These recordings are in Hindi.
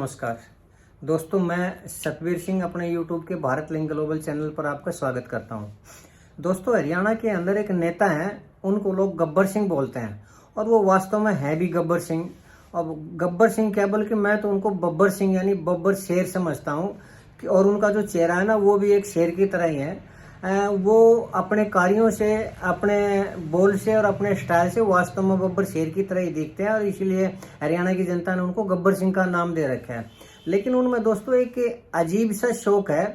नमस्कार दोस्तों, मैं सतवीर सिंह अपने YouTube के भारत लिंक ग्लोबल चैनल पर आपका स्वागत करता हूं। दोस्तों, हरियाणा के अंदर एक नेता हैं, उनको लोग गब्बर सिंह बोलते हैं और वो वास्तव में है भी गब्बर सिंह। अब गब्बर सिंह क्या, बल्कि मैं तो उनको बब्बर सिंह यानी बब्बर शेर समझता हूं और उनका जो चेहरा है ना, वो भी एक शेर की तरह ही है। वो अपने कार्यों से, अपने बोल से और अपने स्टाइल से वास्तव में गब्बर शेर की तरह ही दिखते हैं और इसीलिए हरियाणा की जनता ने उनको गब्बर सिंह का नाम दे रखा है। लेकिन उनमें दोस्तों एक अजीब सा शौक है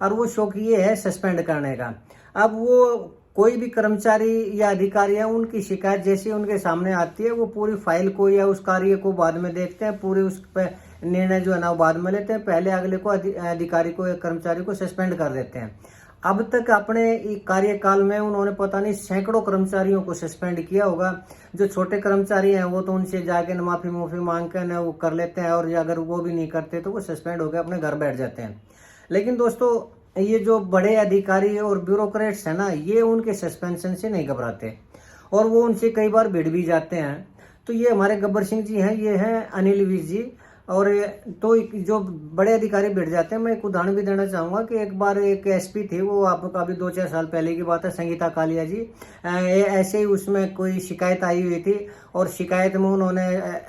और वो शौक ये है सस्पेंड करने का। अब वो कोई भी कर्मचारी या अधिकारी है, उनकी शिकायत जैसी उनके सामने आती है, वो पूरी फाइल को या उस कार्य को बाद में देखते हैं, पूरे उस पर निर्णय जो है ना वो बाद में लेते हैं। पहले अगले को अधिकारी को या कर्मचारी को सस्पेंड कर देते हैं। अब तक अपने कार्यकाल में उन्होंने पता नहीं सैकड़ों कर्मचारियों को सस्पेंड किया होगा। जो छोटे कर्मचारी हैं वो तो उनसे जाके माफी मांग कर ना वो कर लेते हैं, और अगर वो भी नहीं करते तो वो सस्पेंड होकर अपने घर बैठ जाते हैं। लेकिन दोस्तों, ये जो बड़े अधिकारी और ब्यूरोक्रेट्स हैं ना, ये उनके सस्पेंशन से नहीं घबराते और वो उनसे कई बार भिड़ भी जाते हैं। तो ये हमारे गब्बर सिंह जी हैं, ये हैं अनिल विज जी। और तो जो बड़े अधिकारी भिड़ जाते हैं, मैं एक उदाहरण भी देना चाहूंगा कि एक बार एक एसपी थे, वो आपको अभी 2-4 साल पहले की बात है, संगीता कालिया जी। ऐसे ही उसमें कोई शिकायत आई हुई थी और शिकायत में उन्होंने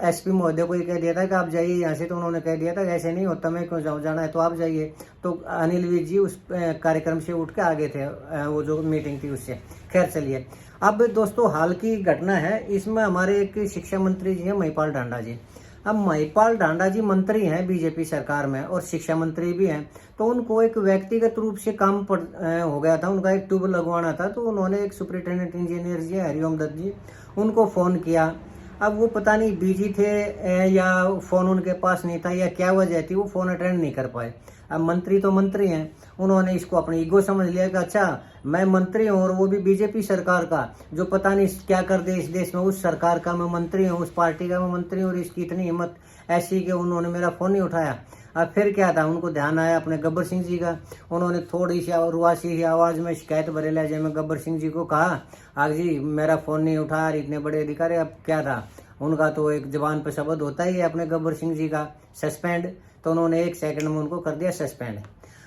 एसपी महोदय को ये कह दिया था कि आप जाइए यहाँ से। तो उन्होंने कह दिया था ऐसे नहीं होता, मैं क्यों जाऊँ, जाना है तो आप जाइए। तो अनिल विज जी उस कार्यक्रम से उठ के आगे थे, वो जो मीटिंग थी उससे। खैर चलिए, अब दोस्तों हाल की घटना है, इसमें हमारे एक शिक्षा मंत्री जी हैं महिपाल ढांडा जी। अब महिपाल ढांडा जी मंत्री हैं बीजेपी सरकार में और शिक्षा मंत्री भी हैं। तो उनको एक व्यक्तिगत रूप से काम हो गया था, उनका एक ट्यूब लगवाना था। तो उन्होंने एक सुपरिटेंडेंट इंजीनियर जी हरिओम दत्त जी, उनको फ़ोन किया। अब वो पता नहीं बिजी थे या फ़ोन उनके पास नहीं था या क्या वजह थी, वो फ़ोन अटेंड नहीं कर पाए। अब मंत्री तो मंत्री हैं, उन्होंने इसको अपनी ईगो समझ लिया कि अच्छा मैं मंत्री हूँ और वो भी बीजेपी सरकार का, जो पता नहीं क्या कर दे इस देश में, उस सरकार का मैं मंत्री हूँ, उस पार्टी का मैं मंत्री हूँ, और इसकी इतनी हिम्मत ऐसी कि उन्होंने मेरा फ़ोन नहीं उठाया। अब फिर क्या था, उनको ध्यान आया अपने गब्बर सिंह जी का। उन्होंने थोड़ी सी रुआसी आवाज़ में शिकायत भरे लहजे में गब्बर सिंह जी को कहा, आग जी मेरा फ़ोन नहीं उठा, इतने बड़े अधिकारी। अब क्या था, उनका तो एक जबान पर शब्द होता ही है अपने गब्बर सिंह जी का, सस्पेंड। तो उन्होंने 1 सेकंड में उनको कर दिया सस्पेंड।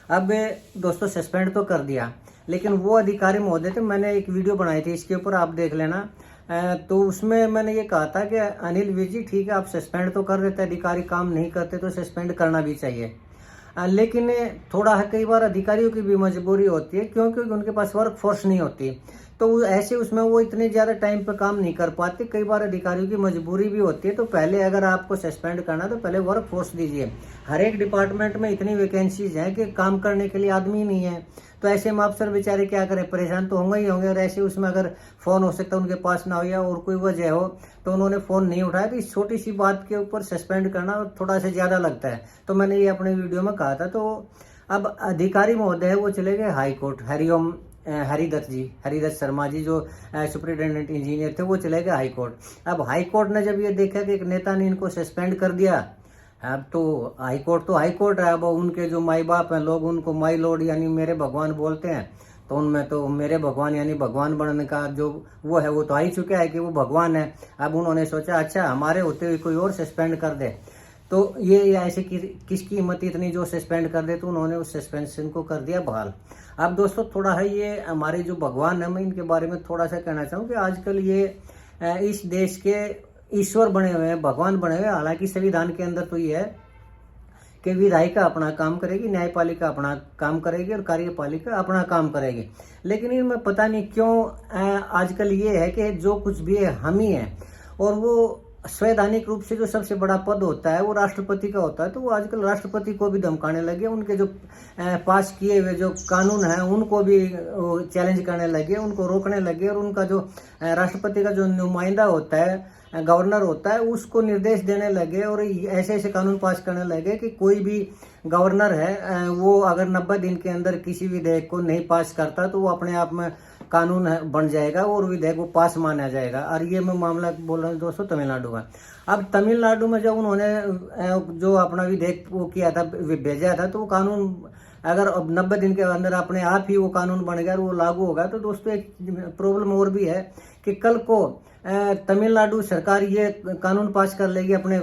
अब दोस्तों सस्पेंड तो कर दिया, लेकिन वो अधिकारी महोदय थे, मैंने एक वीडियो बनाई थी इसके ऊपर, आप देख लेना। तो उसमें मैंने ये कहा था कि अनिल विज जी ठीक है, आप सस्पेंड तो कर देते, अधिकारी काम नहीं करते तो सस्पेंड करना भी चाहिए। लेकिन थोड़ा है, कई बार अधिकारियों की भी मजबूरी होती है, क्योंकि उनके पास वर्क फोर्स नहीं होती। तो ऐसे उसमें वो इतने ज़्यादा टाइम पे काम नहीं कर पाते। कई बार अधिकारियों की मजबूरी भी होती है। तो पहले अगर आपको सस्पेंड करना है तो पहले वर्क फोर्स दीजिए। हर एक डिपार्टमेंट में इतनी वैकेंसीज हैं कि काम करने के लिए आदमी नहीं है। तो ऐसे में अफसर बेचारे क्या करें, परेशान तो होंगे ही होंगे। और ऐसे उसमें अगर फ़ोन हो सकता है उनके पास ना हो या और कोई वजह हो, तो उन्होंने फ़ोन नहीं उठाया, तो इस छोटी सी बात के ऊपर सस्पेंड करना थोड़ा सा ज़्यादा लगता है। तो मैंने ये अपने वीडियो में कहा था। तो अब अधिकारी महोदय वो चले गए हाई कोर्ट, हरिदत्त शर्मा जी जो सुपरिटेंडेंट इंजीनियर थे, वो चले गए हाई कोर्ट। अब हाई कोर्ट ने जब ये देखा कि एक नेता ने इनको सस्पेंड कर दिया, अब तो हाई कोर्ट है। अब उनके जो माई बाप हैं, लोग उनको माई लॉर्ड यानी मेरे भगवान बोलते हैं। तो उनमें तो मेरे भगवान यानी भगवान बनने का जो वो है, वो तो आ ही चुका है कि वो भगवान है। अब उन्होंने सोचा अच्छा हमारे होते हुए कोई और सस्पेंड कर दे, तो ये ऐसे किसकी हिम्मत इतनी जो सस्पेंड कर दे। तो उन्होंने उस सस्पेंशन को कर दिया बहाल। अब दोस्तों थोड़ा है, ये हमारे जो भगवान है, मैं इनके बारे में थोड़ा सा कहना चाहूँ कि आजकल ये इस देश के ईश्वर बने हुए हैं, भगवान बने हुए हैं। हालांकि संविधान के अंदर तो ये है कि विधायिका अपना काम करेगी, न्यायपालिका अपना काम करेगी और कार्यपालिका अपना काम करेगी। लेकिन इनमें पता नहीं क्यों आजकल ये है कि जो कुछ भी है हम ही है, और वो संवैधानिक रूप से जो सबसे बड़ा पद होता है वो राष्ट्रपति का होता है। तो वो आजकल राष्ट्रपति को भी धमकाने लगे, उनके जो पास किए हुए जो कानून हैं उनको भी चैलेंज करने लगे, उनको रोकने लगे। और उनका जो राष्ट्रपति का जो नुमाइंदा होता है, गवर्नर होता है, उसको निर्देश देने लगे और ऐसे ऐसे कानून पास करने लगे कि कोई भी गवर्नर है वो अगर 90 दिन के अंदर किसी विधेयक को नहीं पास करता तो वो अपने आप में कानून बन जाएगा और विधेयक वो पास माना जाएगा। और ये मैं मामला बोल रहा हूँ दोस्तों तमिलनाडु का। अब तमिलनाडु में जब उन्होंने जो अपना विधेयक वो किया था, भेजा था, तो वो कानून अगर अब 90 दिन के अंदर अपने आप ही वो कानून बन गया और वो लागू होगा। तो दोस्तों एक प्रॉब्लम और भी है कि कल को तमिलनाडु सरकार ये कानून पास कर लेगी अपने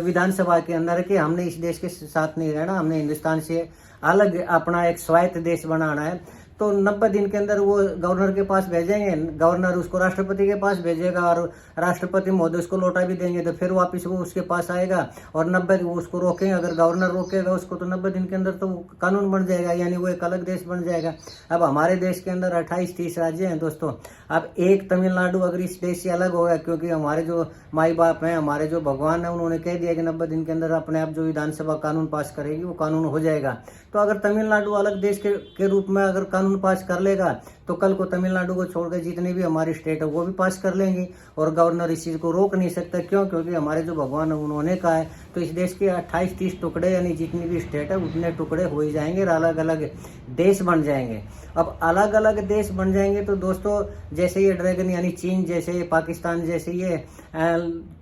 विधानसभा के अंदर कि हमने इस देश के साथ नहीं रहना, हमने हिंदुस्तान से अलग अपना एक स्वायत्त देश बनाना है, तो 90 दिन के अंदर वो गवर्नर के पास भेजेंगे, गवर्नर उसको राष्ट्रपति के पास भेजेगा और राष्ट्रपति महोदय उसको लौटा भी देंगे, तो फिर वापस वो उसके पास आएगा और 90 वो उसको रोकेंगे। अगर गवर्नर रोकेगा उसको तो 90 दिन के अंदर तो कानून बन जाएगा, यानी वो एक अलग देश बन जाएगा। अब हमारे देश के अंदर 28-30 राज्य हैं दोस्तों। अब एक तमिलनाडु अगर इस देश से अलग होगा, क्योंकि हमारे जो माई बाप हैं, हमारे जो भगवान है, उन्होंने कह दिया कि 90 दिन के अंदर अपने आप जो विधानसभा कानून पास करेगी वो कानून हो जाएगा। तो अगर तमिलनाडु अलग देश के रूप में अगर कानून पास कर लेगा तो कल को तमिलनाडु को छोड़कर जितनी भी हमारी स्टेट है वो भी पास कर लेंगी और गवर्नर इस चीज़ को रोक नहीं सकता। क्यों? क्योंकि हमारे जो भगवान है उन्होंने कहा है। तो इस देश के 28-30 टुकड़े यानी जितनी भी स्टेट है उतने टुकड़े हो ही जाएंगे और अलग अलग देश बन जाएंगे। अब अलग अलग देश बन जाएंगे तो दोस्तों जैसे ये ड्रैगन यानी चीन, जैसे ये पाकिस्तान, जैसे ये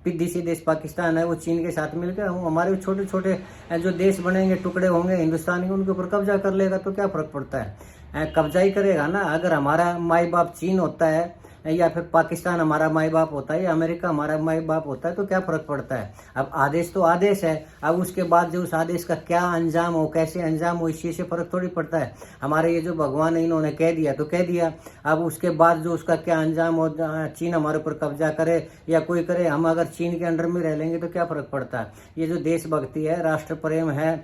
विदेशी देश पाकिस्तान है, वो चीन के साथ मिलकर हमारे छोटे छोटे जो देश बनेंगे, टुकड़े होंगे हिंदुस्तान के, उनके ऊपर कब्जा कर लेगा। तो क्या फर्क पड़ता है? कब्जा ही करेगा ना। अगर हमारा माई बाप चीन होता है या फिर पाकिस्तान हमारा माई बाप होता है या अमेरिका हमारा माई बाप होता है तो क्या फर्क पड़ता है? अब आदेश तो आदेश है। अब उसके बाद जो उस आदेश का क्या अंजाम हो, कैसे अंजाम हो, इस चीज़ से फर्क थोड़ी पड़ता है। हमारे ये जो भगवान है इन्होंने कह दिया तो कह दिया। अब उसके बाद जो उसका क्या अंजाम हो, चीन हमारे ऊपर कब्जा करे या कोई करे, हम अगर चीन के अंडर में रह लेंगे तो क्या फर्क पड़ता है? ये जो देशभक्ति है, राष्ट्र प्रेम है,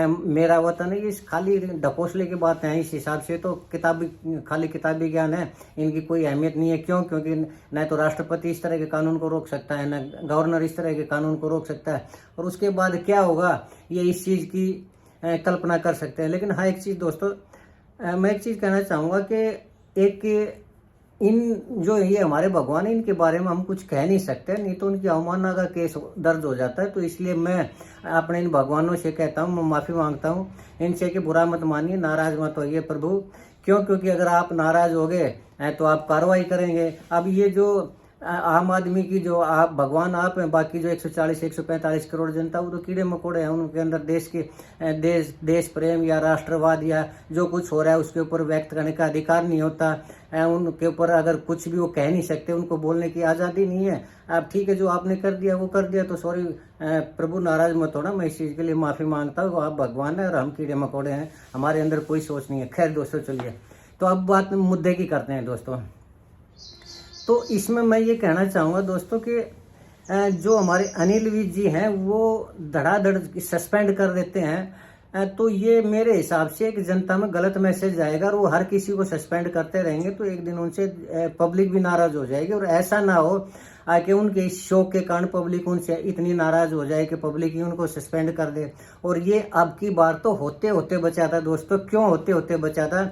मेरा वतन है, ये खाली ढकोसले की बात है। इस हिसाब से तो खाली किताबी ज्ञान है, इनकी कोई अहमियत नहीं है। क्यों? क्योंकि न तो राष्ट्रपति इस तरह के कानून को रोक सकता है, न गवर्नर इस तरह के कानून को रोक सकता है। और उसके बाद क्या होगा ये इस चीज़ की कल्पना कर सकते हैं। लेकिन हाँ, एक चीज़ दोस्तों मैं एक चीज़ कहना चाहूँगा कि एक इन जो ये हमारे भगवान है इनके बारे में हम कुछ कह नहीं सकते, नहीं तो उनकी अवमानना का केस दर्ज हो जाता है। तो इसलिए मैं अपने इन भगवानों से कहता हूँ, मैं माफ़ी मांगता हूँ इनसे कि बुरा मत मानिए, नाराज मत होइए प्रभु। क्यों? क्योंकि अगर आप नाराज हो गए तो आप कार्रवाई करेंगे। अब ये जो आम आदमी की जो आप भगवान आप हैं, बाकी जो 140-145 करोड़ जनता वो तो कीड़े मकोड़े हैं। उनके अंदर देश प्रेम या राष्ट्रवाद या जो कुछ हो रहा है उसके ऊपर व्यक्त करने का अधिकार नहीं होता। उनके ऊपर अगर कुछ भी वो कह नहीं सकते, उनको बोलने की आज़ादी नहीं है। अब ठीक है, जो आपने कर दिया वो कर दिया, तो सॉरी प्रभु, नाराज मत होना, मैं इस चीज़ के लिए माफ़ी मांगता हूँ। आप भगवान है और हम कीड़े मकोड़े हैं, हमारे अंदर कोई सोच नहीं है। खैर दोस्तों, चलिए तो अब बात मुद्दे की करते हैं दोस्तों। तो इसमें मैं ये कहना चाहूँगा दोस्तों कि जो हमारे अनिल विज जी हैं वो धड़ाधड़ सस्पेंड कर देते हैं, तो ये मेरे हिसाब से एक जनता में गलत मैसेज जाएगा और वो हर किसी को सस्पेंड करते रहेंगे तो एक दिन उनसे पब्लिक भी नाराज हो जाएगी। और ऐसा ना हो कि उनके इस शो के कारण पब्लिक उनसे इतनी नाराज हो जाए कि पब्लिक ही उनको सस्पेंड कर दे। और ये अब की बार तो होते होते बचा था दोस्तों। क्यों होते होते बचा था?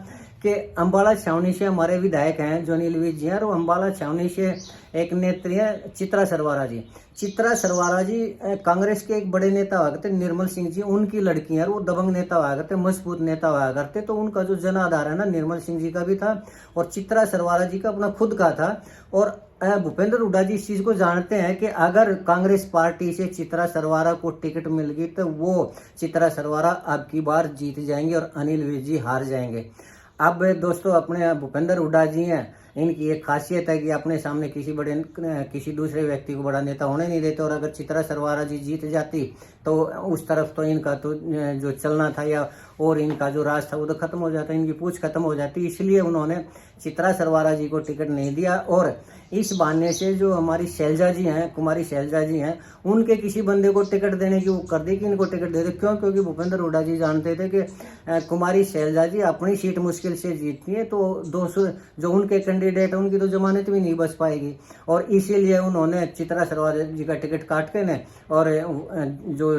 कि अम्बाला छावनी से हमारे विधायक हैं जो अनिल विज जी हैं, और अम्बाला छावनी से एक नेत्री है चित्रा सरवारा जी। चित्रा सरवारा जी कांग्रेस के एक बड़े नेता हुआ करते, निर्मल सिंह जी उनकी लड़की है, वो दबंग नेता हुआ करते, मजबूत नेता हुआ करते। तो उनका जो जन आधार है ना, निर्मल सिंह जी का भी था और चित्रा सरवारा जी का अपना खुद का था। और भूपेंद्र हुड्डा जी इस चीज़ को जानते हैं कि अगर कांग्रेस पार्टी से चित्रा सरवारा को टिकट मिल गई तो वो चित्रा सरवारा अब की बार जीत जाएंगे और अनिल विज जी हार जाएंगे। अब दोस्तों अपने भूपेंद्र हुड्डा जी हैं, इनकी एक खासियत है कि अपने सामने किसी दूसरे व्यक्ति को बड़ा नेता होने नहीं देते। और अगर चित्रा सरवारा जी जीत जाती तो उस तरफ तो इनका तो जो चलना था या और इनका जो राज था वो तो खत्म हो जाता, इनकी पूछ खत्म हो जाती। इसलिए उन्होंने चित्रा सरवारा जी को टिकट नहीं दिया। और इस बहाने से जो हमारी शैलजा जी हैं, कुमारी शैलजा जी हैं, उनके किसी बंदे को टिकट देने की वो कर दी कि इनको टिकट दे दे। क्यों? क्योंकि भूपेंद्र हुड्डा जी जानते थे कि कुमारी शैलजा जी अपनी सीट मुश्किल से जीतती है, तो 200 जो उनके कैंडिडेट है उनकी तो जमानत भी नहीं बच पाएगी। और इसीलिए उन्होंने चित्रा सरवारा जी का टिकट काट के ने और जो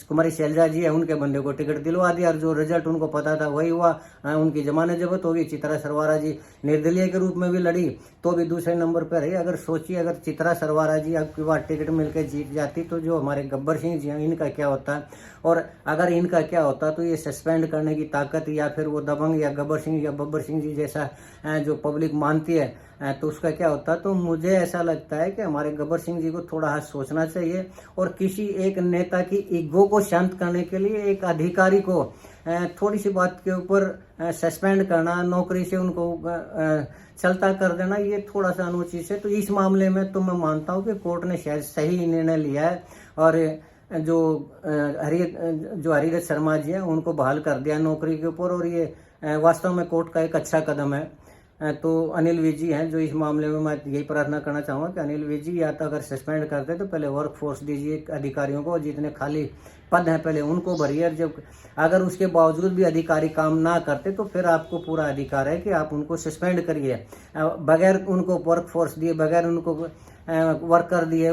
कुमारी शैलजा जी है उनके बंदे को टिकट दिलवा दिया। और जो रिजल्ट उनको पता था वही हुआ, उनकी जमानत जब्त होगी। चित्रा सरवारा जी निर्दलीय के रूप में भी लड़ी तो भी दूसरे नंबर पर रही। अगर सोचिए, अगर चित्रा सरवारा जी अब की बार टिकट मिलकर जीत जाती तो जो हमारे गब्बर सिंह जी हैं इनका क्या होता, और अगर इनका क्या होता तो ये सस्पेंड करने की ताकत या फिर वो दबंग या गब्बर सिंह या बब्बर सिंह जी जैसा जो पब्लिक मानती है तो उसका क्या होता। तो मुझे ऐसा लगता है कि हमारे गब्बर सिंह जी को थोड़ा हाथ सोचना चाहिए और किसी एक नेता की ईगो को शांत करने के लिए एक अधिकारी को थोड़ी सी बात के ऊपर सस्पेंड करना, नौकरी से उनको चलता कर देना, ये थोड़ा सा अनुचित है। तो इस मामले में तो मैं मानता हूँ कि कोर्ट ने शायद सही निर्णय लिया है और जो हरिदत्त शर्मा जी हैं उनको बहाल कर दिया नौकरी के ऊपर, और ये वास्तव में कोर्ट का एक अच्छा कदम है। तो अनिल विज जी हैं जो इस मामले में, मैं यही प्रार्थना करना चाहूँगा कि अनिल विज जी या तो अगर सस्पेंड करते तो पहले वर्क फोर्स दीजिए अधिकारियों को, जितने खाली पद हैं पहले उनको भरिए। जब अगर उसके बावजूद भी अधिकारी काम ना करते तो फिर आपको पूरा अधिकार है कि आप उनको सस्पेंड करिए। बगैर उनको वर्क फोर्स दिए, बगैर उनको वर्कर दिए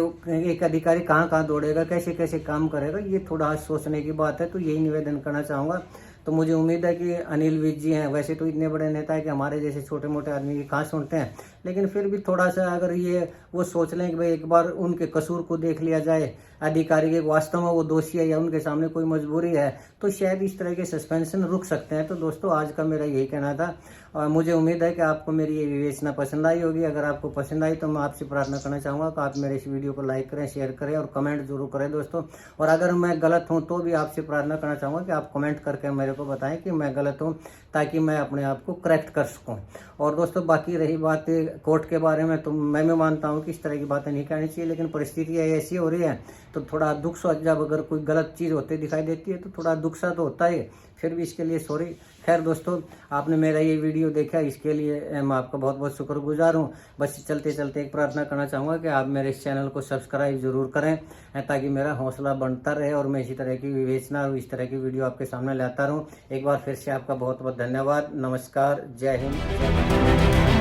एक अधिकारी कहाँ कहाँ दौड़ेगा, कैसे कैसे काम करेगा, ये थोड़ा सोचने की बात है। तो यही निवेदन करना चाहूँगा। तो मुझे उम्मीद है कि अनिल विज जी हैं, वैसे तो इतने बड़े नेता है कि हमारे जैसे छोटे मोटे आदमी की कहाँ सुनते हैं, लेकिन फिर भी थोड़ा सा अगर ये वो सोच लें कि भाई एक बार उनके कसूर को देख लिया जाए, अधिकारी के वास्तव में वो दोषी है या उनके सामने कोई मजबूरी है, तो शायद इस तरह के सस्पेंशन रुक सकते हैं। तो दोस्तों आज का मेरा यही कहना था और मुझे उम्मीद है कि आपको मेरी ये विवेचना पसंद आई होगी। अगर आपको पसंद आई तो मैं आपसे प्रार्थना करना चाहूँगा कि आप मेरे इस वीडियो को लाइक करें, शेयर करें और कमेंट जरूर करें दोस्तों। और अगर मैं गलत हूँ तो भी आपसे प्रार्थना करना चाहूँगा कि आप कमेंट करके मेरे को बताएं कि मैं गलत हूँ, ताकि मैं अपने आप को करेक्ट कर सकूँ। और दोस्तों बाकी रही बात कोर्ट के बारे में, तो मैं भी मानता हूँ कि इस तरह की बातें नहीं कहनी चाहिए, लेकिन परिस्थितियाँ ऐसी हो रही है तो थोड़ा दुख सा, जब अगर कोई गलत चीज़ होती दिखाई देती है तो थोड़ा दुख सा तो होता है, फिर भी इसके लिए सॉरी। खैर दोस्तों, आपने मेरा ये वीडियो देखा, इसके लिए मैं आपका बहुत बहुत शुक्रगुजार हूँ। बस चलते चलते एक प्रार्थना करना चाहूँगा कि आप मेरे इस चैनल को सब्सक्राइब जरूर करें, ताकि मेरा हौसला बढ़ता रहे और मैं इसी तरह की विवेचना और इस तरह की वीडियो आपके सामने लाता रहूँ। एक बार फिर से आपका बहुत बहुत धन्यवाद। नमस्कार, जय हिंद, जय भारत।